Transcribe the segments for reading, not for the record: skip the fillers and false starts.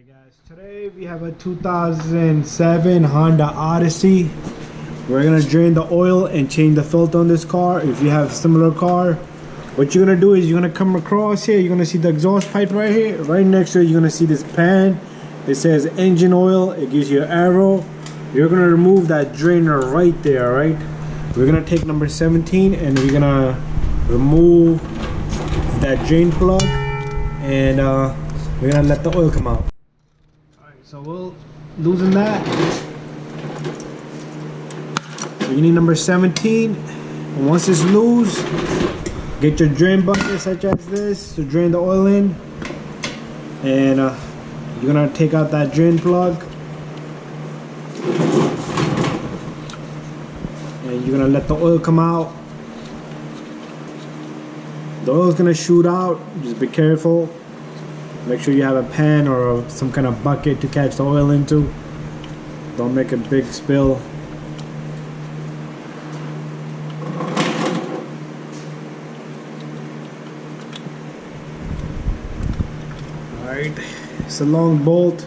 Alright guys, today we have a 2007 Honda Odyssey. We're gonna drain the oil and change the filter on this car. If you have a similar car, what you're gonna do is you're gonna come across here, you're gonna see the exhaust pipe right here. Right next to it, you're gonna see this pan. It says engine oil, it gives you an arrow. You're gonna remove that drainer right there, alright? We're gonna take number 17 and we're gonna remove that drain plug and we're gonna let the oil come out. So we'll loosen that. So you need number 17. And once it's loose, get your drain bucket such as this to drain the oil in. And you're gonna take out that drain plug. And you're gonna let the oil come out. The oil is gonna shoot out. Just be careful. Make sure you have a pan or some kind of bucket to catch the oil into. Don't make a big spill. Alright, it's a long bolt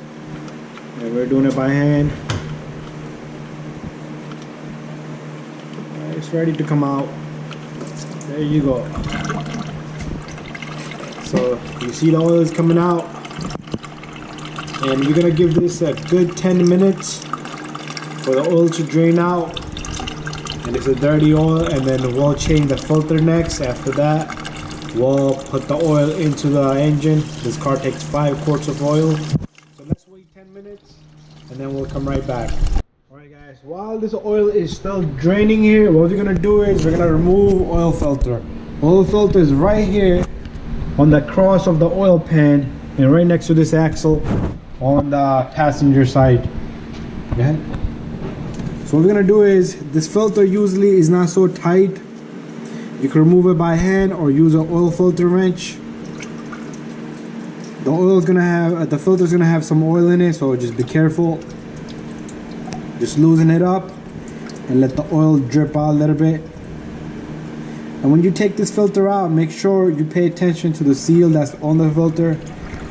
and we're doing it by hand. Alright, it's ready to come out. There you go. So you see the oil is coming out, and you're gonna give this a good 10 minutes for the oil to drain out. And it's a dirty oil, and then we'll change the filter next. After that, we'll put the oil into the engine. This car takes 5 quarts of oil. So let's wait 10 minutes, and then we'll come right back. Alright guys, while this oil is still draining here, what we're gonna do is we're gonna remove oil filter. Oil filter is right here on the cross of the oil pan and right next to this axle on the passenger side. Okay. So what we're gonna do is, this filter usually is not so tight. You can remove it by hand or use an oil filter wrench. The oil is gonna have, the filter is gonna have some oil in it, so just be careful. Just loosen it up and let the oil drip out a little bit. And when you take this filter out, make sure you pay attention to the seal that's on the filter.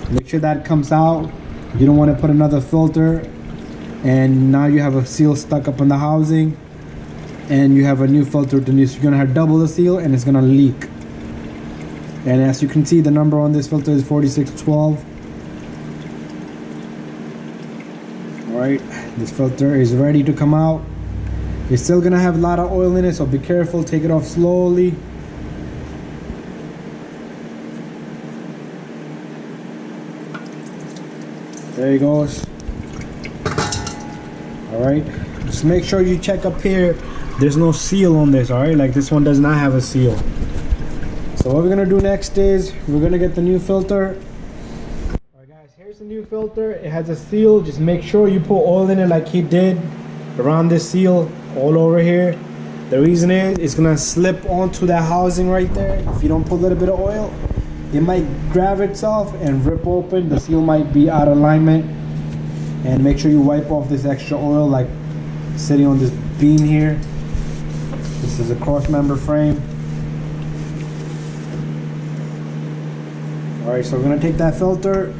Make sure that comes out. You don't want to put another filter and now you have a seal stuck up on the housing and you have a new filter to use. You're gonna have double the seal and it's gonna leak. And as you can see, the number on this filter is 4612. Alright, this filter is ready to come out. It's still gonna have a lot of oil in it, so be careful, take it off slowly. There he goes. Alright, just make sure you check up here. There's no seal on this, alright? Like this one does not have a seal. So what we're gonna do next is we're gonna get the new filter. Alright guys, here's the new filter. It has a seal. Just make sure you put oil in it like he did around this seal all over here. The reason is it's gonna slip onto that housing right there. If you don't put a little bit of oil, it might grab itself and rip open. The seal might be out of alignment. And make sure you wipe off this extra oil like sitting on this beam here. This is a cross member frame. Alright, so we're gonna take that filter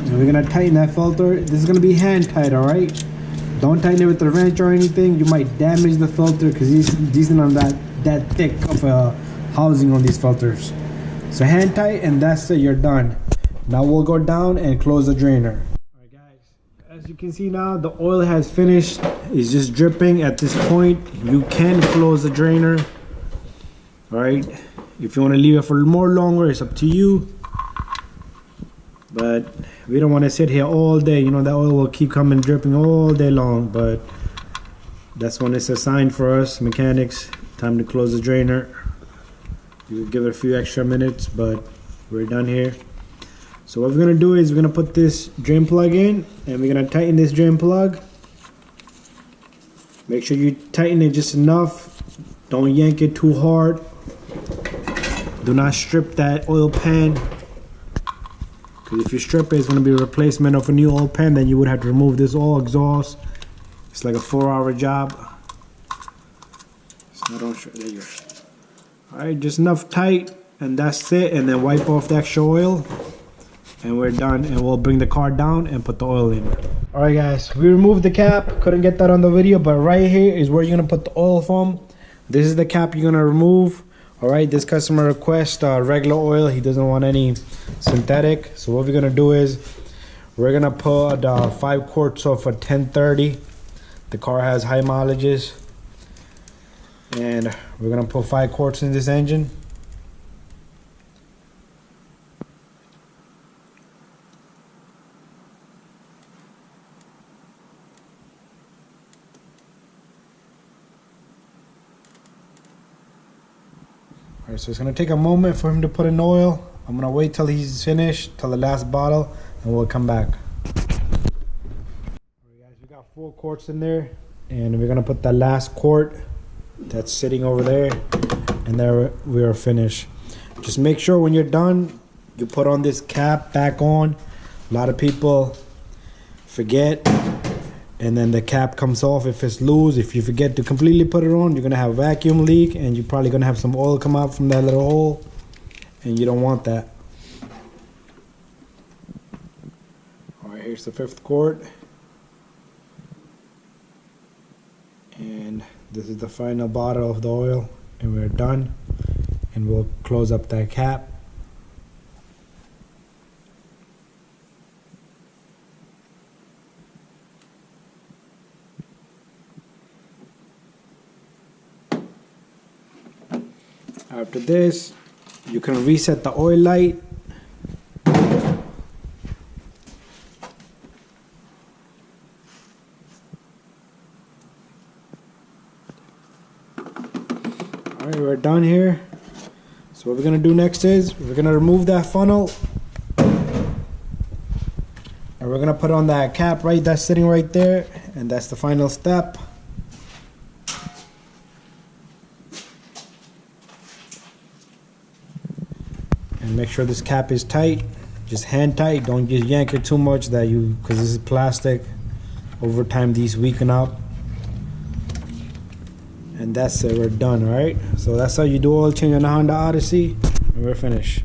and we're gonna tighten that filter. This is gonna be hand tight, alright? Don't tighten it with a wrench or anything. You might damage the filter because these are not that thick of a housing on these filters. So hand tight and that's it, you're done. Now we'll go down and close the drainer. Alright guys, as you can see now, the oil has finished. It's just dripping at this point. You can close the drainer. Alright, if you want to leave it for more longer, it's up to you. But we don't want to sit here all day. You know, that oil will keep coming dripping all day long. But that's when it's a sign for us mechanics. Time to close the drainer. You could give it a few extra minutes, but we're done here. So what we're gonna do is we're gonna put this drain plug in and we're gonna tighten this drain plug. Make sure you tighten it just enough. Don't yank it too hard. Do not strip that oil pan. Because if you strip it, it's going to be a replacement of a new oil pan. Then you would have to remove this oil exhaust. It's like a 4-hour job. It's not on. There you go. Alright, just enough tight and that's it, and then wipe off the extra oil, and we're done. And we'll bring the car down and put the oil in. All right guys, we removed the cap. Couldn't get that on the video, but right here is where you're gonna put the oil from. This is the cap you're gonna remove. All right, this customer requests regular oil. He doesn't want any synthetic. So what we're gonna do is we're gonna put 5 quarts of a 1030. The car has high mileages, and we're gonna put 5 quarts in this engine. Alright, so it's gonna take a moment for him to put in oil. I'm gonna wait till he's finished, till the last bottle, and we'll come back. Alright guys, we got 4 quarts in there, and we're gonna put the last quart that's sitting over there, and there we are finished. Just make sure when you're done, you put on this cap back on. A lot of people forget, and then the cap comes off if it's loose. If you forget to completely put it on, you're gonna have a vacuum leak, and you're probably gonna have some oil come out from that little hole, and you don't want that. All right, here's the 5th quart, and this is the final bottle of the oil, and we're done. And we'll close up that cap. After this, you can reset the oil light. Alright, we're done here. So what we're gonna do next is we're gonna remove that funnel, and we're gonna put on that cap right that's sitting right there, and that's the final step. And make sure this cap is tight, just hand tight. Don't just yank it too much because this is plastic. Over time these weaken up. And that's it, we're done. All right, so that's how you do oil change on the Honda Odyssey, and we're finished.